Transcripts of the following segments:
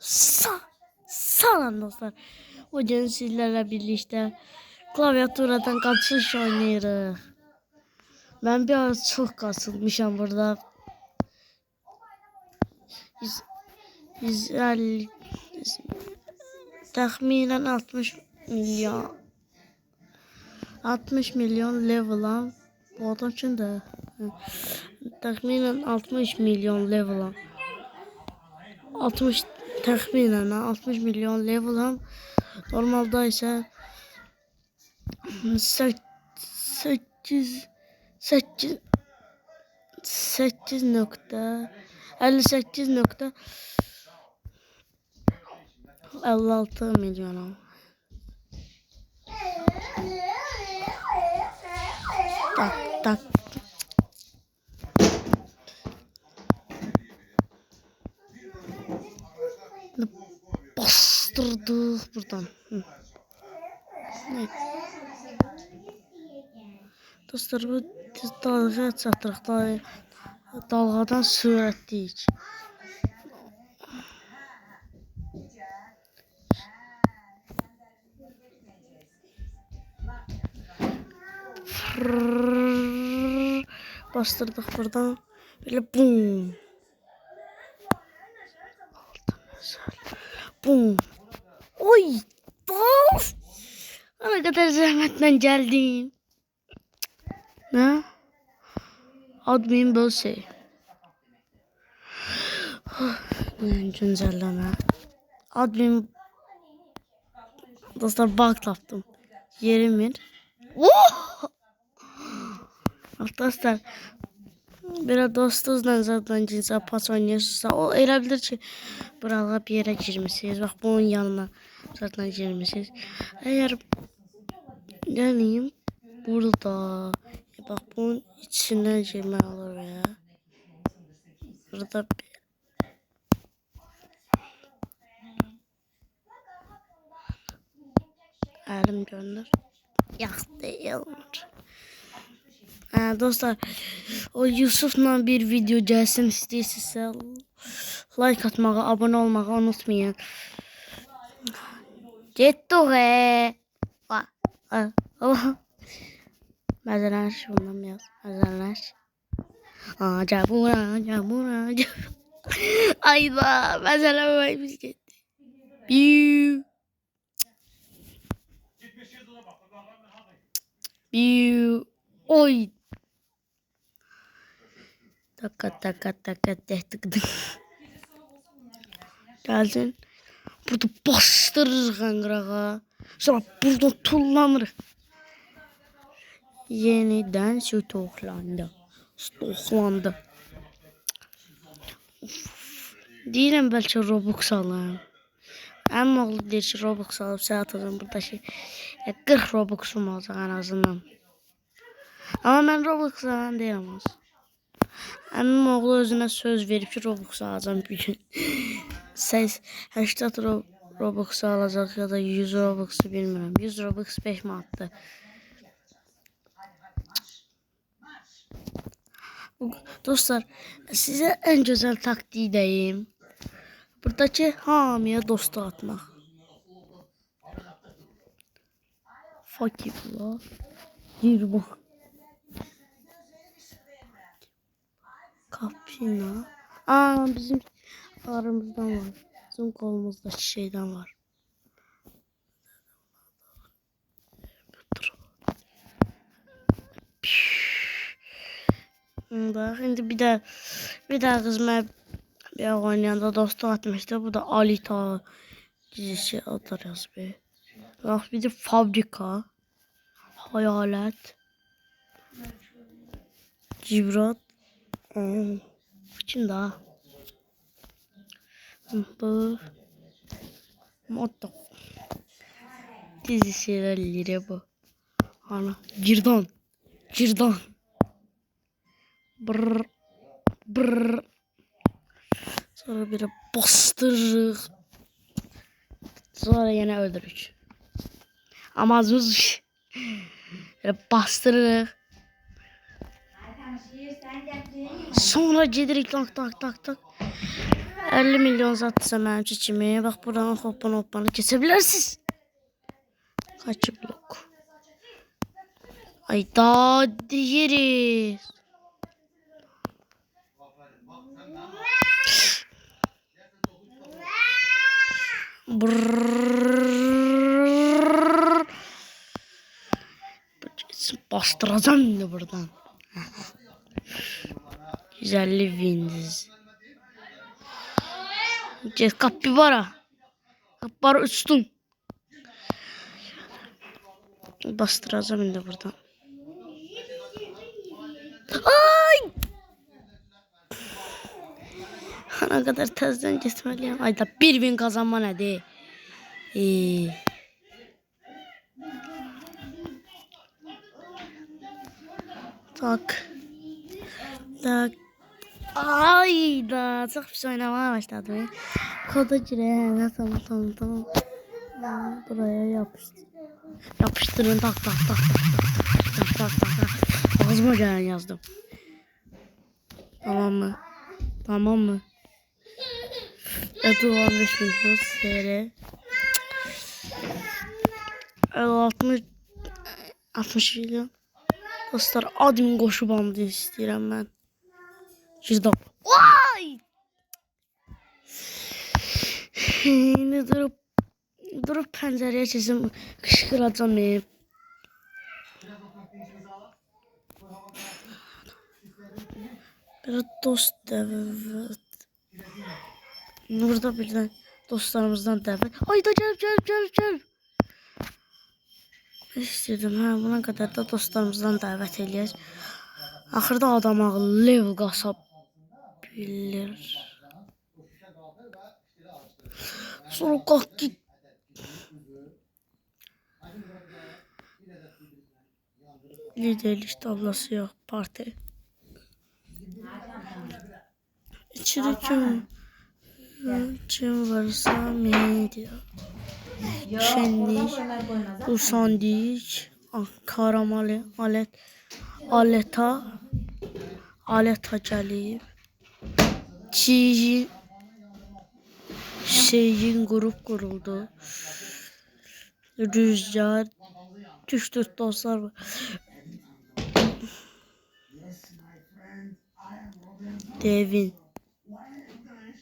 Salam dostlar. Bugün sizlerle birlikte klavyaturadan kaçış oynayırıq. Ben biraz çok kasılmışam burada. 150 təxminən 60 milyon levelam. Bu adam kimdir? Təxminən 60 milyon levelam. 60 təxminən 60 milyon levelam. Normalda isə 58,56 milyonum. Tak. Bastırdık buradan. Dostlar, bu dalğa çatırıq. Dalğadan sürətliyik. Bastırdık buradan. Böyle bum. Bum. Oy. Of. Ne kadar zahmetle geldim. Ne? Admin böyle şey. Güncelleme. Admin. Dostlar bug taptım. Yerimir. Oh! Dostlar. Bir dostunuzla zaten cinsel pas oynuyorsunuzsa o elə bilir ki buralara bir yere girmişsiniz. Bak bunun yanına zaten girmişsiniz. Eğer geleyim burada bak bunun içinden girmek olur ya. Burada elim gönder. Yaktı yılmır. Dostlar, o Yusuf'la bir video gelsin istəyirsinizsə like atmağı, abone olmağı unutmayın. Getdik. Məzələş bundan yaz. Məzələş. Camura. Ayda məzələməyimiz getdi. Biu. Oy. Tak. Gelsin. Burada bastırırıq qanqırağa. Sonra buradan tullanırıq. Yeniden stoklandı. Deyirəm bəlkə Robux alayım. Əmim oğlu deyir ki Robux alıp sənə atacağım. Burada şey 40 Robux'um olacaq en azından. Ama ben Robux alan deyirəm. Əmim oğlu özünə söz verib ki Robux alacağım bir gün. 80 Robux alacaq ya da 100 Robux'u bilmirəm. 100 Robux 5 manatdır. Dostlar, size en güzel taktiği deyim. Buradaki hamıya dostu atmaq. Fakir la. Gir bak. Kapina. Bizim aramızdan var. Bizim kolumuzdaki şeyden var. Şimdi bir daha kızma bir oynayanda dostu atmıştı. Bu da Alita dizisi atarız bir. Bak bir de fabrika. Hayalet. Cibrat. Kim daha? Bu. Motto. Dizi serialleri bu. Ana. Cirdan. Brrr. Sonra bir bastırırıq. Sonra yine öldürürük. Ama azımız bastırırıq. Sonra gedirik tak. 50 milyon zatsa mənim kimi. Bax buradan hoppanı keçebilirsiniz. Kaçı blok. Ay da yeriz. Brrrr. Bastıracağım indi buradan. 150 wins. Get kapibara. Kapibara uçtun. Bastıracağım indi buradan. Ay! Ne kadar tezden gitmeliyim. Ayda bir win kazanma nədir? Tak. Tak. Ay da çok pis oynamaya başladım. Koda gireyim. Tamam. Buraya yapıştır. Yapıştırın tak. Ağzıma gelen yazdım. Tamam mı? Edu 15 milyon seyre. 60 milyon. Dostlar admin qoşu bandı istəyirəm mən. Girdab. Vay! İndi durup pəncərəyə keçim qışqıracam. Bir dost dəvət. Burada birdən dostlarımızdan dəvət. Ay da gəl. İstəyirdim, buna qədər də dostlarımızdan dəvət eləyək. Axırda adam ağıllı level qasa bilir. Sonra qalx git. Liderlik tablası yox, parti. İçində kim varsa media. Şenlik, Usandik, Karamalı, Aleta gəlib. Şeyin grup kuruldu. Rüzgar, düşdü dostlar var.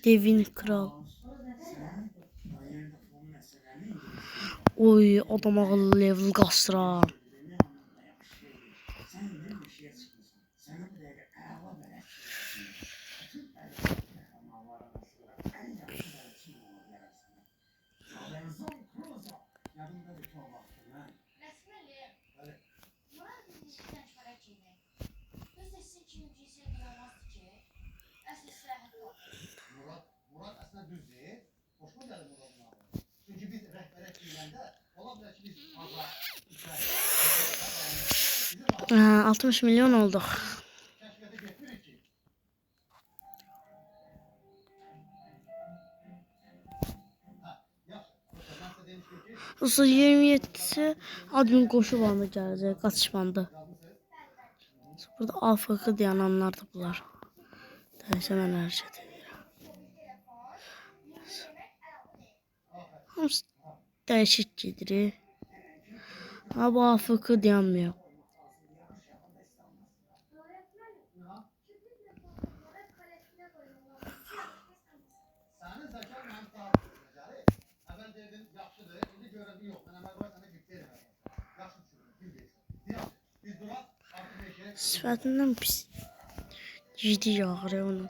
Devin kral. Oy adam ağıllı level qastıram. Murat aslında düz değil. Hoşuma geldi Murat'ın abi. Çünkü biz rehber ettiğinde olabilir ki biz 60 milyon olduk. Rusya 27'si admin koşu bandı gelecek, kaçış bandı. Burada AFK dayananlar da bunlar. Deyəsə mən hərəkət edirəm. Hamısı dəyişik gedir. Ha bu AFK dayanmıyor. Sifətindən pis. Ciddi yağır onun.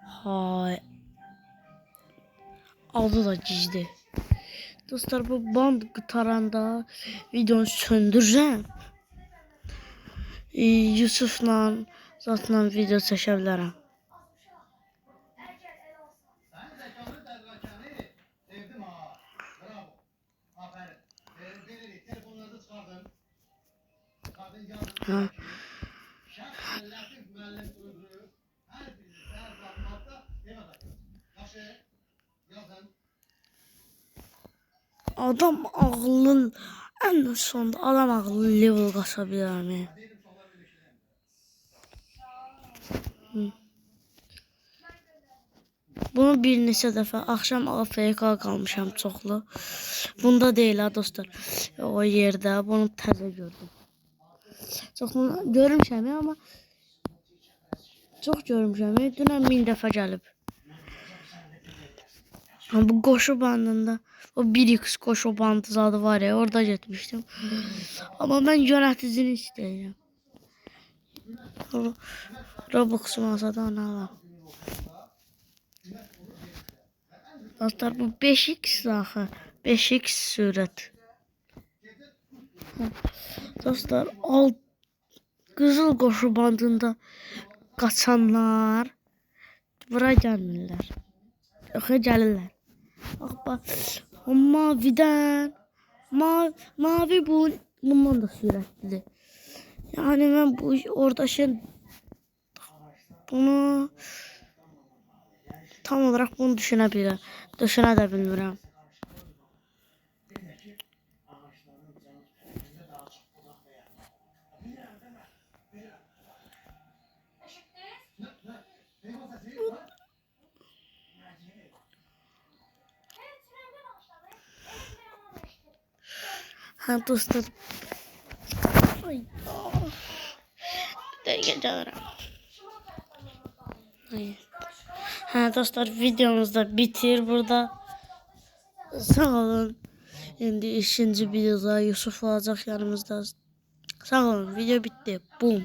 Hay. Adı da gizli. Dostlar bu band qurtaranda videonu söndürəcəm. Yusufla zatla video çəkə bilərəm. Ha. Adam ağıllı, en sonunda adam ağıllı level qasabilir mi? Bunu bir neçə dəfə axşam AFK qalmışam çoxlu. Bunda deyil ha dostlar. O yerdə bunu təzə gördüm. Çoxlu görmüşəm amma çox görmüşəm. Dünən 1000 dəfə gəlib. Bu qoşu bandında o 1x qoşu bandı zadı var ya, orada getmişdim. Amma mən yöneticini istəyirəm. Robux'um olsa da onu alam. Dostlar bu 5x axı. 5x sürət. Dostlar qızıl qoşu bandında qaçanlar bura gəlmirlər. Yox, gəlirlər. Bax, o mavidən mavi bundan da sürətlidir. Yani mən bu orada bunu tam olarak bunu düşünə də bilmirəm. Ha dostlar. Ay. Gəlirəm. Ha dostlar, videomuz da bitir burada. Sağ olun. Şimdi ikinci videoda Yusuf olacak yanımızda. Sağ olun. Video bitti. Boom.